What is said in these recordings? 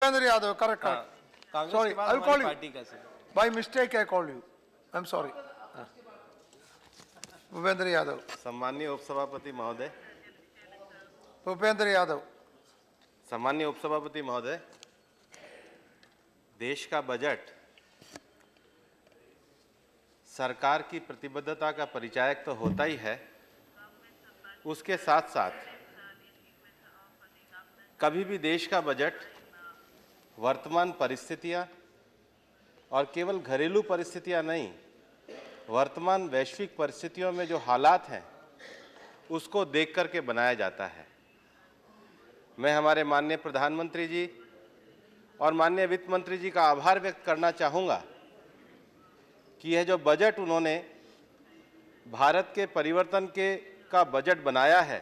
Bhupendra Yadav, correct. Congress Sorry, के बाद I will हमारी call you. पार्टी का sir. By mistake I called you. I'm sorry. Bhupendra Yadav. सम्माननीय उपसभापति महोदय, Bhupendra Yadav. सम्माननीय उपसभापति महोदय, देश का बजट सरकार की प्रतिबद्धता का परिचायक तो होता ही है, उसके साथ साथ कभी भी देश का बजट वर्तमान परिस्थितियां और केवल घरेलू परिस्थितियां नहीं, वर्तमान वैश्विक परिस्थितियों में जो हालात हैं उसको देख करके बनाया जाता है। मैं हमारे माननीय प्रधानमंत्री जी और माननीय वित्त मंत्री जी का आभार व्यक्त करना चाहूँगा कि यह जो बजट उन्होंने भारत के परिवर्तन का बजट बनाया है,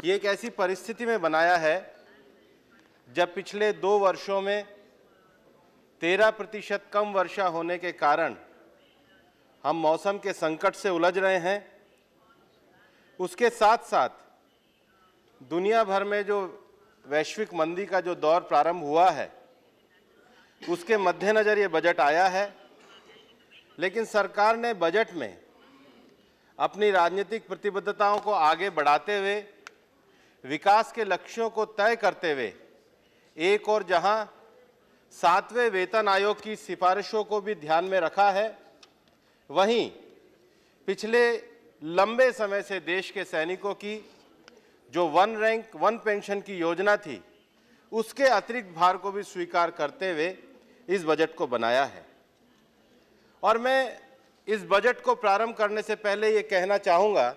ये एक ऐसी परिस्थिति में बनाया है जब पिछले 2 वर्षों में 13% कम वर्षा होने के कारण हम मौसम के संकट से उलझ रहे हैं। उसके साथ साथ दुनिया भर में जो वैश्विक मंदी का जो दौर प्रारंभ हुआ है, उसके मद्देनज़र ये बजट आया है। लेकिन सरकार ने बजट में अपनी राजनीतिक प्रतिबद्धताओं को आगे बढ़ाते हुए, विकास के लक्ष्यों को तय करते हुए, एक और जहां 7वें वेतन आयोग की सिफारिशों को भी ध्यान में रखा है, वहीं पिछले लंबे समय से देश के सैनिकों की जो 1 रैंक 1 पेंशन की योजना थी, उसके अतिरिक्त भार को भी स्वीकार करते हुए इस बजट को बनाया है। और मैं इस बजट को प्रारंभ करने से पहले ये कहना चाहूँगा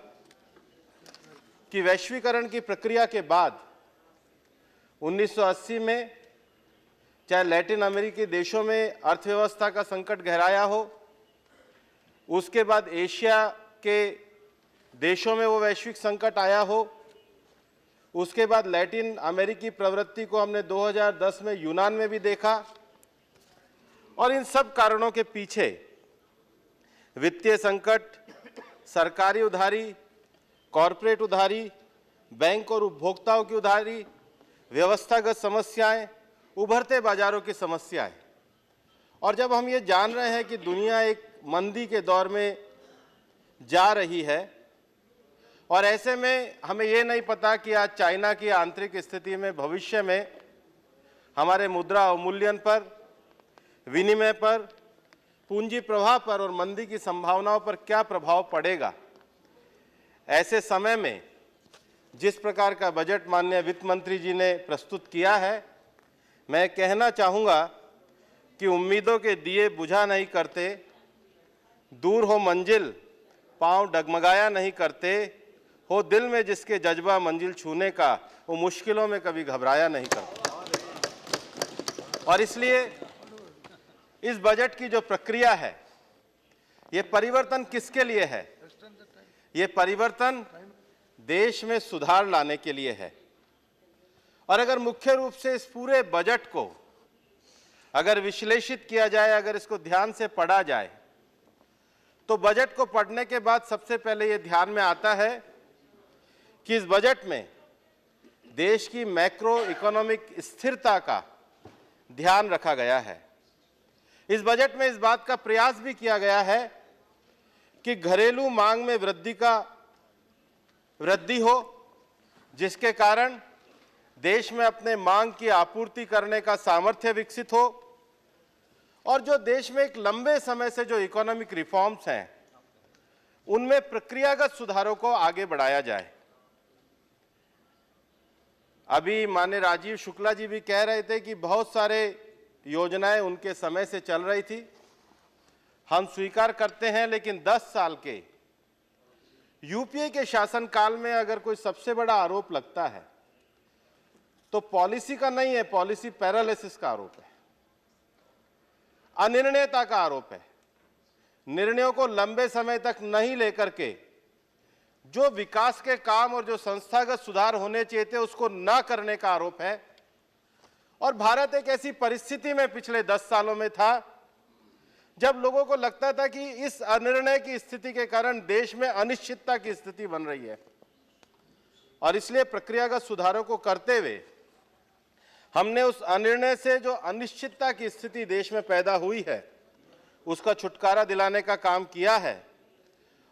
कि वैश्वीकरण की प्रक्रिया के बाद 1980 में चाहे लैटिन अमेरिकी देशों में अर्थव्यवस्था का संकट गहराया हो, उसके बाद एशिया के देशों में वो वैश्विक संकट आया हो, उसके बाद लैटिन अमेरिकी प्रवृत्ति को हमने 2010 में यूनान में भी देखा। और इन सब कारणों के पीछे वित्तीय संकट, सरकारी उधारी, कॉरपोरेट उधारी, बैंक और उपभोक्ताओं की उधारी, व्यवस्थागत समस्याएं, उभरते बाजारों की समस्याएं। और जब हम ये जान रहे हैं कि दुनिया एक मंदी के दौर में जा रही है, और ऐसे में हमें ये नहीं पता कि आज चाइना की आंतरिक स्थिति में भविष्य में हमारे मुद्रा अवमूल्यन पर, विनिमय पर, पूंजी प्रवाह पर और मंदी की संभावनाओं पर क्या प्रभाव पड़ेगा, ऐसे समय में जिस प्रकार का बजट माननीय वित्त मंत्री जी ने प्रस्तुत किया है, मैं कहना चाहूँगा कि उम्मीदों के दिए बुझा नहीं करते, दूर हो मंजिल पांव डगमगाया नहीं करते, हो दिल में जिसके जज्बा मंजिल छूने का, वो मुश्किलों में कभी घबराया नहीं करता। और इसलिए इस बजट की जो प्रक्रिया है, ये परिवर्तन किसके लिए है? ये परिवर्तन देश में सुधार लाने के लिए है। और अगर मुख्य रूप से इस पूरे बजट को अगर विश्लेषित किया जाए, अगर इसको ध्यान से पढ़ा जाए, तो बजट को पढ़ने के बाद सबसे पहले ये ध्यान में आता है कि इस बजट में देश की मैक्रो इकोनॉमिक स्थिरता का ध्यान रखा गया है। इस बजट में इस बात का प्रयास भी किया गया है कि घरेलू मांग में वृद्धि हो, जिसके कारण देश में अपने मांग की आपूर्ति करने का सामर्थ्य विकसित हो, और जो देश में एक लंबे समय से जो इकोनॉमिक रिफॉर्म्स हैं, उनमें प्रक्रियागत सुधारों को आगे बढ़ाया जाए। अभी माननीय राजीव शुक्ला जी भी कह रहे थे कि बहुत सारे योजनाएं उनके समय से चल रही थी, हम स्वीकार करते हैं, लेकिन 10 साल के यूपीए के शासनकाल में अगर कोई सबसे बड़ा आरोप लगता है तो पॉलिसी का नहीं है, पॉलिसी पैरालिसिस का आरोप है, अनिर्णयता का आरोप है। निर्णयों को लंबे समय तक नहीं लेकर के जो विकास के काम और जो संस्थागत सुधार होने चाहिए थे, उसको ना करने का आरोप है। और भारत एक ऐसी परिस्थिति में पिछले 10 सालों में था जब लोगों को लगता था कि इस अनिर्णय की स्थिति के कारण देश में अनिश्चितता की स्थिति बन रही है। और इसलिए प्रक्रियागत सुधारों को करते हुए हमने उस अनिर्णय से जो अनिश्चितता की स्थिति देश में पैदा हुई है उसका छुटकारा दिलाने का काम किया है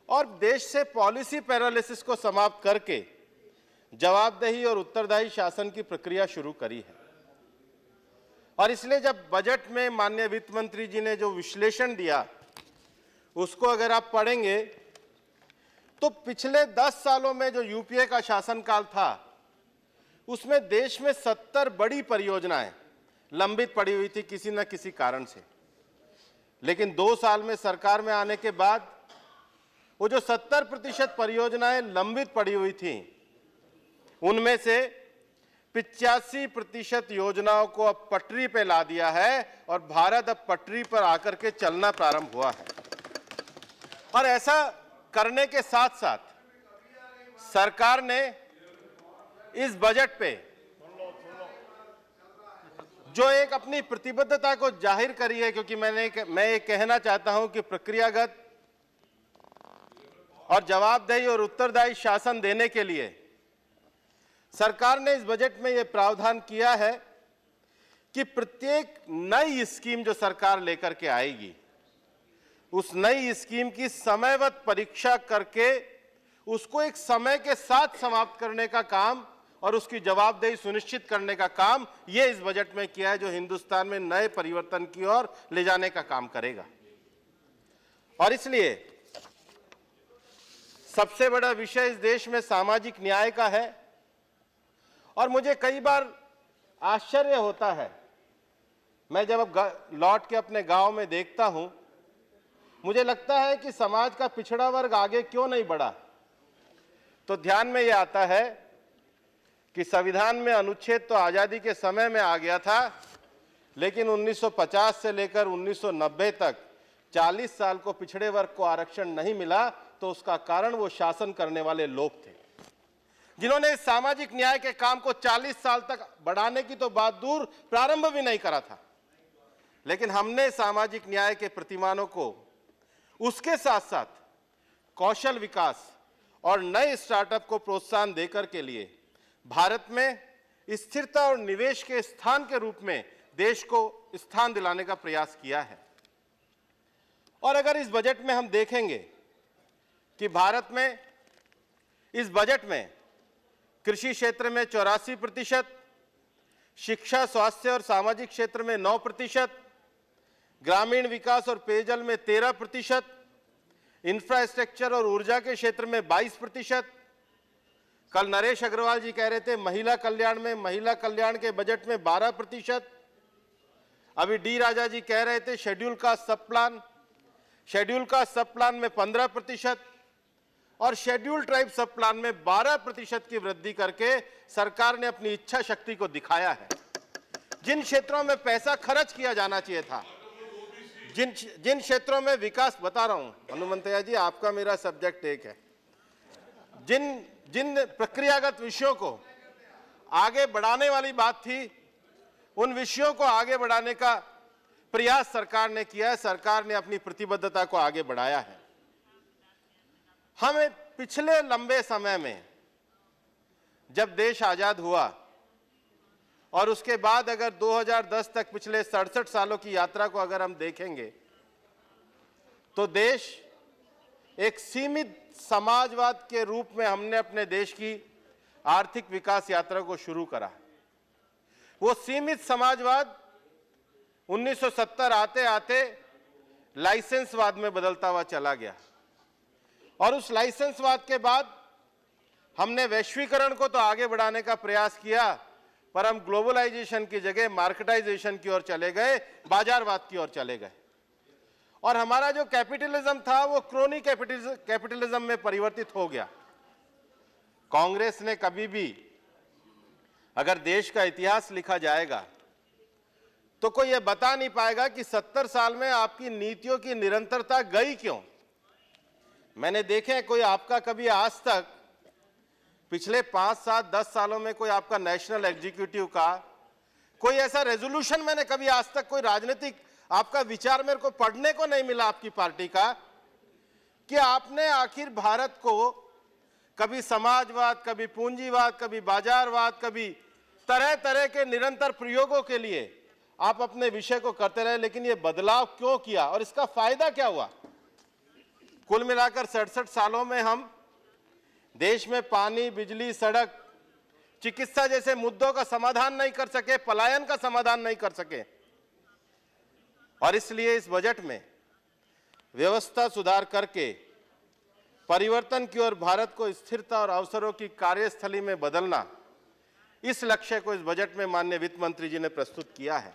और देश से पॉलिसी पैरालिसिस को समाप्त करके जवाबदेही और उत्तरदायी शासन की प्रक्रिया शुरू करी है। और इसलिए जब बजट में माननीय वित्त मंत्री जी ने जो विश्लेषण दिया उसको अगर आप पढ़ेंगे तो पिछले 10 सालों में जो यूपीए का शासनकाल था उसमें देश में 70 बड़ी परियोजनाएं लंबित पड़ी हुई थी किसी न किसी कारण से। लेकिन 2 साल में सरकार में आने के बाद वो जो 70% परियोजनाएं लंबित पड़ी हुई थी उनमें से 85% योजनाओं को अब पटरी पे ला दिया है और भारत अब पटरी पर आकर के चलना प्रारंभ हुआ है। और ऐसा करने के साथ साथ सरकार ने इस बजट पे जो एक अपनी प्रतिबद्धता को जाहिर करी है, क्योंकि मैं ये कहना चाहता हूं कि प्रक्रियागत और जवाबदेही और उत्तरदायी शासन देने के लिए सरकार ने इस बजट में यह प्रावधान किया है कि प्रत्येक नई स्कीम जो सरकार लेकर के आएगी उस नई स्कीम की समयवत परीक्षा करके उसको एक समय के साथ समाप्त करने का काम और उसकी जवाबदेही सुनिश्चित करने का काम यह इस बजट में किया है, जो हिंदुस्तान में नए परिवर्तन की ओर ले जाने का काम करेगा। और इसलिए सबसे बड़ा विषय इस देश में सामाजिक न्याय का है। और मुझे कई बार आश्चर्य होता है, मैं जब लौट के अपने गांव में देखता हूं, मुझे लगता है कि समाज का पिछड़ा वर्ग आगे क्यों नहीं बढ़ा। तो ध्यान में यह आता है कि संविधान में अनुच्छेद तो आजादी के समय में आ गया था, लेकिन 1950 से लेकर 1990 तक 40 साल को पिछड़े वर्ग को आरक्षण नहीं मिला। तो उसका कारण वो शासन करने वाले लोग थे जिन्होंने इस सामाजिक न्याय के काम को 40 साल तक बढ़ाने की तो बात दूर, प्रारंभ भी नहीं करा था। लेकिन हमने सामाजिक न्याय के प्रतिमानों को उसके साथ साथ कौशल विकास और नए स्टार्टअप को प्रोत्साहन देकर के लिए भारत में स्थिरता और निवेश के स्थान के रूप में देश को स्थान दिलाने का प्रयास किया है। और अगर इस बजट में हम देखेंगे कि भारत में इस बजट में कृषि क्षेत्र में 84%, शिक्षा, स्वास्थ्य और सामाजिक क्षेत्र में 9%, ग्रामीण विकास और पेयजल में 13%, इंफ्रास्ट्रक्चर और ऊर्जा के क्षेत्र में 22%। कल नरेश अग्रवाल जी कह रहे थे महिला कल्याण के बजट में 12%। अभी डी राजा जी कह रहे थे शेड्यूल कास्ट सब प्लान में 15% और शेड्यूल ट्राइब सब प्लान में 12% की वृद्धि करके सरकार ने अपनी इच्छा शक्ति को दिखाया है। जिन क्षेत्रों में पैसा खर्च किया जाना चाहिए था, जिन क्षेत्रों में विकास, बता रहा हूं हनुमंतैया जी, आपका मेरा सब्जेक्ट एक है, जिन प्रक्रियागत विषयों को आगे बढ़ाने वाली बात थी उन विषयों को आगे बढ़ाने का प्रयास सरकार ने किया है। सरकार ने अपनी प्रतिबद्धता को आगे बढ़ाया है। हमें पिछले लंबे समय में जब देश आजाद हुआ और उसके बाद अगर 2010 तक पिछले 67 सालों की यात्रा को अगर हम देखेंगे तो देश एक सीमित समाजवाद के रूप में हमने अपने देश की आर्थिक विकास यात्रा को शुरू करा। वो सीमित समाजवाद 1970 आते आते लाइसेंसवाद में बदलता हुआ चला गया और उस लाइसेंसवाद के बाद हमने वैश्वीकरण को तो आगे बढ़ाने का प्रयास किया, पर हम ग्लोबलाइजेशन की जगह मार्केटाइजेशन की ओर चले गए, बाजारवाद की ओर चले गए और हमारा जो कैपिटलिज्म था वो क्रोनी कैपिटलिज्म में परिवर्तित हो गया। कांग्रेस ने कभी भी, अगर देश का इतिहास लिखा जाएगा तो कोई ये बता नहीं पाएगा कि 70 साल में आपकी नीतियों की निरंतरता गई क्यों। मैंने देखे कोई आपका कभी आज तक पिछले 5, 7, 10 सालों में कोई आपका नेशनल एग्जीक्यूटिव का कोई ऐसा रेजोल्यूशन मैंने कभी आज तक कोई राजनीतिक आपका विचार मेरे को पढ़ने को नहीं मिला आपकी पार्टी का कि आपने आखिर भारत को कभी समाजवाद, कभी पूंजीवाद, कभी बाजारवाद, कभी तरह तरह के निरंतर प्रयोगों के लिए आप अपने विषय को करते रहे, लेकिन ये बदलाव क्यों किया और इसका फायदा क्या हुआ? कुल मिलाकर 67 सालों में हम देश में पानी, बिजली, सड़क, चिकित्सा जैसे मुद्दों का समाधान नहीं कर सके, पलायन का समाधान नहीं कर सके। और इसलिए इस बजट में व्यवस्था सुधार करके परिवर्तन की ओर भारत को स्थिरता और अवसरों की कार्यस्थली में बदलना, इस लक्ष्य को इस बजट में माननीय वित्त मंत्री जी ने प्रस्तुत किया है।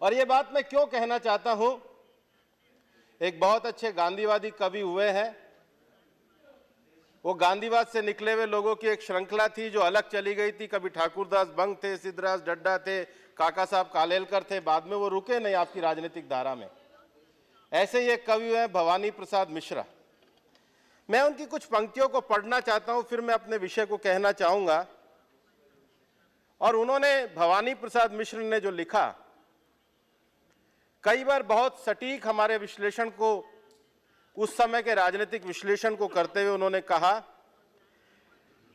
और ये बात मैं क्यों कहना चाहता हूं, एक बहुत अच्छे गांधीवादी कवि हुए हैं, वो गांधीवाद से निकले हुए लोगों की एक श्रृंखला थी जो अलग चली गई थी। कभी ठाकुरदास बंग थे, सिद्धराज डड्डा थे, काका साहब कालेलकर थे, बाद में वो रुके नहीं आपकी राजनीतिक धारा में। ऐसे ही एक कवि हैं भवानी प्रसाद मिश्रा। मैं उनकी कुछ पंक्तियों को पढ़ना चाहता हूं, फिर मैं अपने विषय को कहना चाहूंगा। और उन्होंने, भवानी प्रसाद मिश्र ने जो लिखा, कई बार बहुत सटीक हमारे विश्लेषण को, उस समय के राजनीतिक विश्लेषण को करते हुए उन्होंने कहा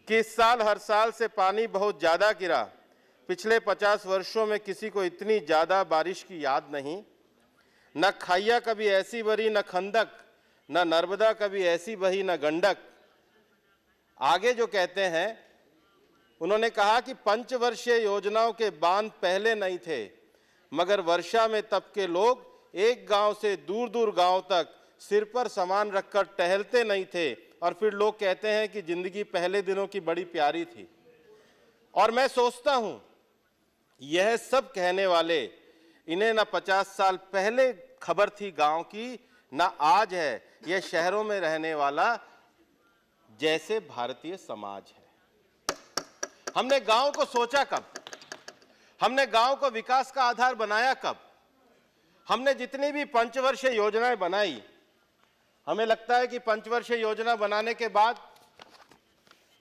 कि इस साल हर साल से पानी बहुत ज्यादा गिरा, पिछले 50 वर्षों में किसी को इतनी ज्यादा बारिश की याद नहीं, न खाइया कभी ऐसी भरी न खंदक, न नर्मदा कभी ऐसी बही न गंडक। आगे जो कहते हैं, उन्होंने कहा कि पंचवर्षीय योजनाओं के बांध पहले नहीं थे, मगर वर्षा में तब के लोग एक गांव से दूर दूर गांव तक सिर पर सामान रखकर टहलते नहीं थे। और फिर लोग कहते हैं कि जिंदगी पहले दिनों की बड़ी प्यारी थी। और मैं सोचता हूं, यह सब कहने वाले, इन्हें ना 50 साल पहले खबर थी गांव की, ना आज है यह शहरों में रहने वाला जैसे भारतीय समाज है। हमने गांव को सोचा कब? हमने गांव को विकास का आधार बनाया कब? हमने जितनी भी पंचवर्षीय योजनाएं बनाई, हमें लगता है कि पंचवर्षीय योजना बनाने के बाद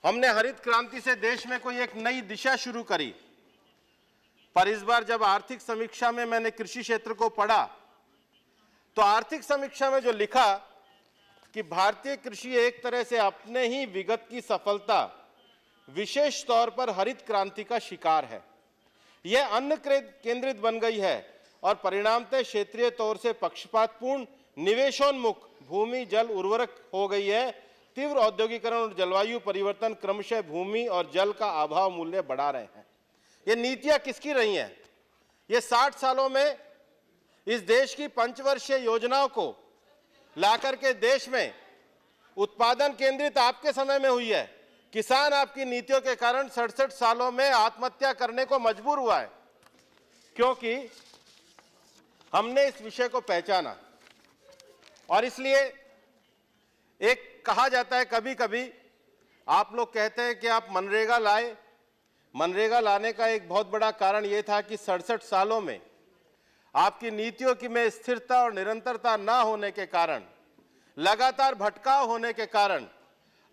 हमने हरित क्रांति से देश में कोई एक नई दिशा शुरू करी। पर इस बार जब आर्थिक समीक्षा में मैंने कृषि क्षेत्र को पढ़ा, तो आर्थिक समीक्षा में जो लिखा कि भारतीय कृषि एक तरह से अपने ही विगत की सफलता, विशेष तौर पर हरित क्रांति का शिकार है। यह अन्न केंद्रित बन गई है और परिणामतः क्षेत्रीय तौर से पक्षपातपूर्ण, निवेशोन्मुख, भूमि जल उर्वरक हो गई है। तीव्र औद्योगिकरण और जलवायु परिवर्तन क्रमशः भूमि और जल का अभाव मूल्य बढ़ा रहे हैं। ये नीतियां किसकी रही हैं? ये 60 सालों में इस देश की पंचवर्षीय योजनाओं को लाकर के देश में उत्पादन केंद्रित आपके समय में हुई है। किसान आपकी नीतियों के कारण 67 सालों में आत्महत्या करने को मजबूर हुआ है, क्योंकि हमने इस विषय को पहचाना। और इसलिए एक कहा जाता है, कभी कभी आप लोग कहते हैं कि आप मनरेगा लाए। मनरेगा लाने का एक बहुत बड़ा कारण यह था कि 67 सालों में आपकी नीतियों की में स्थिरता और निरंतरता ना होने के कारण, लगातार भटकाव होने के कारण,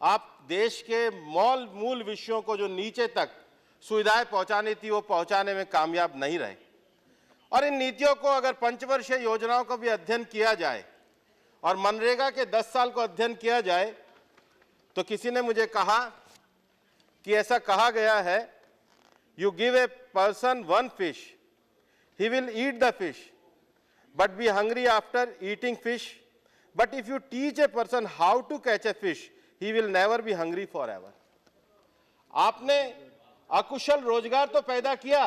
आप देश के मूल विषयों को जो नीचे तक सुविधाएं पहुंचानी थी वो पहुंचाने में कामयाब नहीं रहे। और इन नीतियों को अगर पंचवर्षीय योजनाओं को भी अध्ययन किया जाए और मनरेगा के 10 साल को अध्ययन किया जाए, तो किसी ने मुझे कहा कि ऐसा कहा गया है, you give a person one fish, he will eat the fish but be hungry after eating fish, but if you teach a person how to catch a fish, he will never be hungry forever. आपने अकुशल रोजगार तो पैदा किया,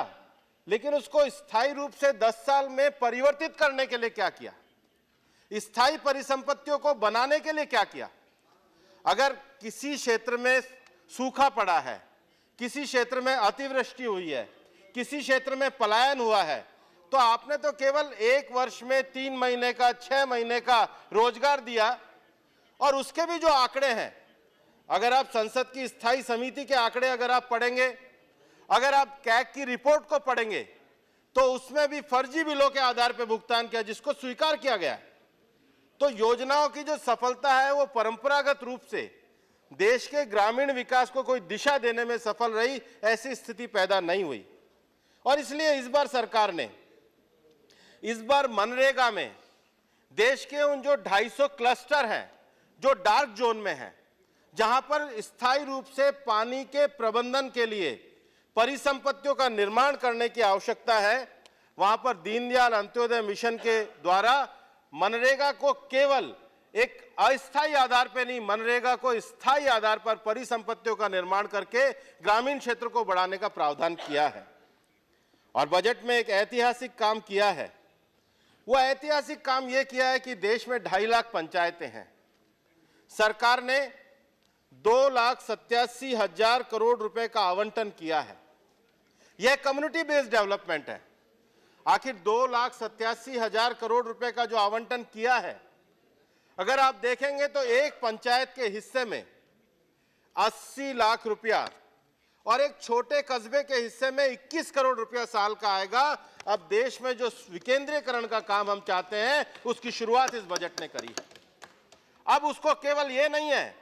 लेकिन उसको स्थायी रूप से 10 साल में परिवर्तित करने के लिए क्या किया? स्थायी परिसंपत्तियों को बनाने के लिए क्या किया? अगर किसी क्षेत्र में सूखा पड़ा है, किसी क्षेत्र में अतिवृष्टि हुई है, किसी क्षेत्र में पलायन हुआ है, तो आपने तो केवल 1 वर्ष में 3 महीने का, 6 महीने का रोजगार दिया। और उसके भी जो आंकड़े हैं, अगर आप संसद की स्थायी समिति के आंकड़े अगर आप पढ़ेंगे, अगर आप कैग की रिपोर्ट को पढ़ेंगे, तो उसमें भी फर्जी बिलों के आधार पर भुगतान किया, जिसको स्वीकार किया गया। तो योजनाओं की जो सफलता है वो परंपरागत रूप से देश के ग्रामीण विकास को कोई दिशा देने में सफल रही, ऐसी स्थिति पैदा नहीं हुई। और इसलिए इस बार सरकार ने, इस बार मनरेगा में देश के उन जो 250 क्लस्टर हैं जो डार्क जोन में हैं, जहां पर स्थायी रूप से पानी के प्रबंधन के लिए परिसंपत्तियों का निर्माण करने की आवश्यकता है, वहां पर दीनदयाल अंत्योदय मिशन के द्वारा मनरेगा को केवल एक अस्थायी आधार पर नहीं, मनरेगा को स्थायी आधार पर परिसंपत्तियों का निर्माण करके ग्रामीण क्षेत्र को बढ़ाने का प्रावधान किया है। और बजट में एक ऐतिहासिक काम किया है। वो ऐतिहासिक काम यह किया है कि देश में 2.5 लाख पंचायतें हैं। सरकार ने 2,87,000 करोड़ रुपए का आवंटन किया है। यह कम्युनिटी बेस्ड डेवलपमेंट है। आखिर 2,87,000 करोड़ रुपए का जो आवंटन किया है, अगर आप देखेंगे तो एक पंचायत के हिस्से में 80 लाख रुपया और एक छोटे कस्बे के हिस्से में 21 करोड़ रुपया साल का आएगा। अब देश में जो विकेंद्रीकरण का काम हम चाहते हैं, उसकी शुरुआत इस बजट ने करी है। अब उसको केवल ये नहीं है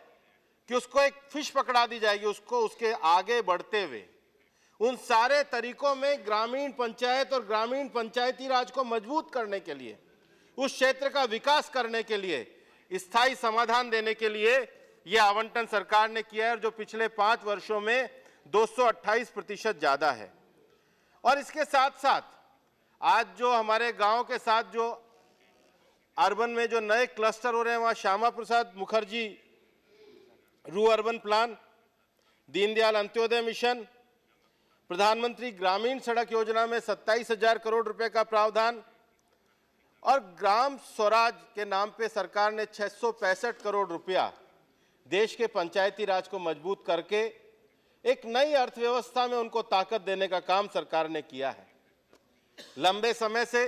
कि उसको एक फिश पकड़ा दी जाएगी, उसको उसके आगे बढ़ते हुए उन सारे तरीकों में ग्रामीण पंचायत और ग्रामीण पंचायती राज को मजबूत करने के लिए, उस क्षेत्र का विकास करने के लिए, स्थायी समाधान देने के लिए यह आवंटन सरकार ने किया है, जो पिछले 5 वर्षों में 228% ज्यादा है। और इसके साथ साथ आज जो हमारे गांव के साथ जो अर्बन में जो नए क्लस्टर हो रहे हैं, वहां श्यामा प्रसाद मुखर्जी रू urban plan, Deendayal Antyodaya mission, प्रधानमंत्री ग्रामीण सड़क योजना में 27,000 करोड़ रुपए का प्रावधान और ग्राम स्वराज के नाम पे सरकार ने 665 करोड़ रुपया देश के पंचायती राज को मजबूत करके एक नई अर्थव्यवस्था में उनको ताकत देने का काम सरकार ने किया है। लंबे समय से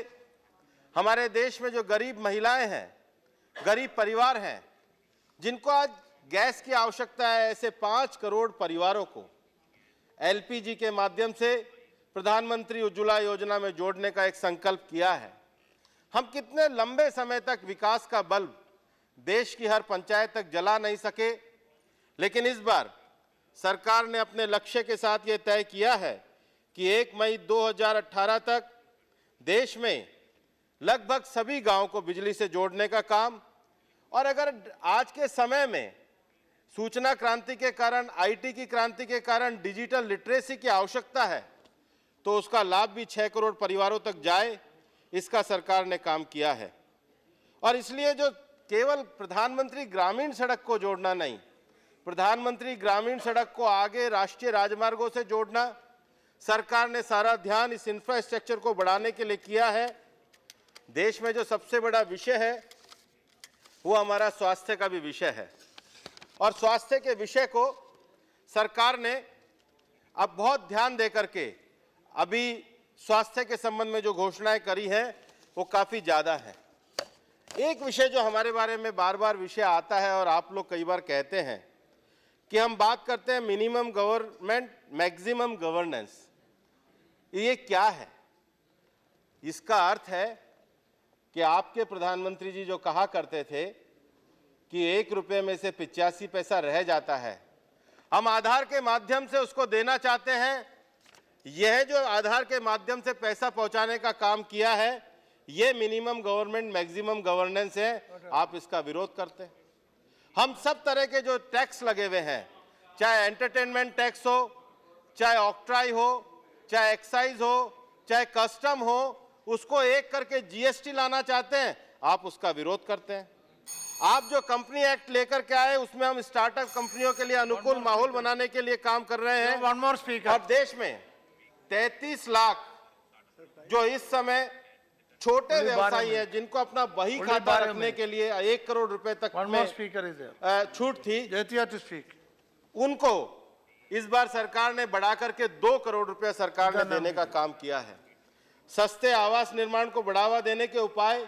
हमारे देश में जो गरीब महिलाएं हैं, गरीब परिवार हैं, जिनको आज गैस की आवश्यकता है, ऐसे 5 करोड़ परिवारों को एलपीजी के माध्यम से प्रधानमंत्री उज्ज्वला योजना में जोड़ने का एक संकल्प किया है। हम कितने लंबे समय तक विकास का बल्ब देश की हर पंचायत तक जला नहीं सके, लेकिन इस बार सरकार ने अपने लक्ष्य के साथ यह तय किया है कि 1 मई 2018 तक देश में लगभग सभी गांवों को बिजली से जोड़ने का काम, और अगर आज के समय में सूचना क्रांति के कारण, आईटी की क्रांति के कारण डिजिटल लिटरेसी की आवश्यकता है, तो उसका लाभ भी 6 करोड़ परिवारों तक जाए, इसका सरकार ने काम किया है। और इसलिए जो केवल प्रधानमंत्री ग्रामीण सड़क को जोड़ना नहीं, प्रधानमंत्री ग्रामीण सड़क को आगे राष्ट्रीय राजमार्गों से जोड़ना, सरकार ने सारा ध्यान इस इंफ्रास्ट्रक्चर को बढ़ाने के लिए किया है। देश में जो सबसे बड़ा विषय है वो हमारा स्वास्थ्य का भी विषय है, और स्वास्थ्य के विषय को सरकार ने अब बहुत ध्यान देकर के अभी स्वास्थ्य के संबंध में जो घोषणाएं करी हैं वो काफी ज्यादा है। एक विषय जो हमारे बारे में बार बार विषय आता है और आप लोग कई बार कहते हैं कि हम बात करते हैं मिनिमम गवर्नमेंट मैक्सिमम गवर्नेंस। ये क्या है? इसका अर्थ है कि आपके प्रधानमंत्री जी जो कहा करते थे कि 1 रुपये में से 85 पैसा रह जाता है, हम आधार के माध्यम से उसको देना चाहते हैं। यह जो आधार के माध्यम से पैसा पहुंचाने का काम किया है, यह मिनिमम गवर्नमेंट मैक्सिमम गवर्नेंस है। आप इसका विरोध करते हैं। हम सब तरह के जो टैक्स लगे हुए हैं, चाहे एंटरटेनमेंट टैक्स हो, चाहे ऑक्ट्राई हो, चाहे एक्साइज हो, चाहे कस्टम हो, उसको एक करके जीएसटी लाना चाहते हैं, आप उसका विरोध करते हैं। आप जो कंपनी एक्ट लेकर के आए, उसमें हम स्टार्टअप कंपनियों के लिए अनुकूल माहौल बनाने के लिए काम कर रहे हैं। One more speaker. और देश में 33 लाख जो इस समय छोटे व्यवसायी हैं, जिनको अपना बही खाता रखने के लिए 1 करोड़ रुपए तक में छूट थी, उनको इस बार सरकार ने बढ़ाकर के 2 करोड़ रुपए सरकार ने देने का काम किया है। सस्ते आवास निर्माण को बढ़ावा देने के उपाय,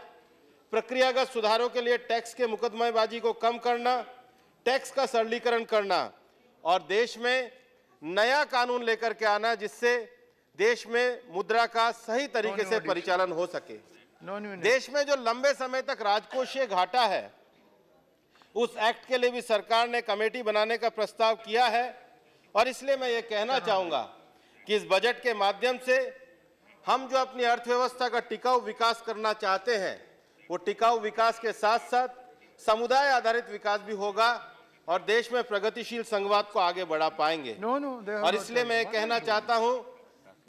प्रक्रियागत सुधारों के लिए टैक्स के मुकदमेबाजी को कम करना, टैक्स का सरलीकरण करना और देश में नया कानून लेकर के आना जिससे देश में मुद्रा का सही तरीके से परिचालन हो सके। देश में जो लंबे समय तक राजकोषीय घाटा है, उस एक्ट के लिए भी सरकार ने कमेटी बनाने का प्रस्ताव किया है। और इसलिए मैं ये कहना चाहूंगा कि इस बजट के माध्यम से हम जो अपनी अर्थव्यवस्था का टिकाऊ विकास करना चाहते हैं, वो टिकाऊ विकास के साथ साथ समुदाय आधारित विकास भी होगा। और देश में प्रगतिशील संघवाद को आगे बढ़ा पाएंगे। No, no, they have और no इसलिए time. मैं कहना चाहता हूं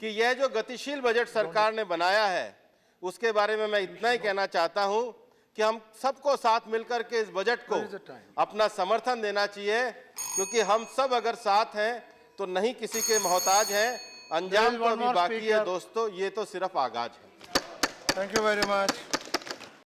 कि यह जो गतिशील बजट सरकार ने बनाया है उसके बारे में मैं इतना ही कहना चाहता हूं कि हम सबको साथ मिलकर के इस बजट को Where is the time? अपना समर्थन देना चाहिए, क्योंकि हम सब अगर साथ हैं तो नहीं किसी के मोहताज हैं। अंजाम There is तो one अभी more बाकी है speaker. दोस्तों, ये तो सिर्फ आगाज है। Thank you very much.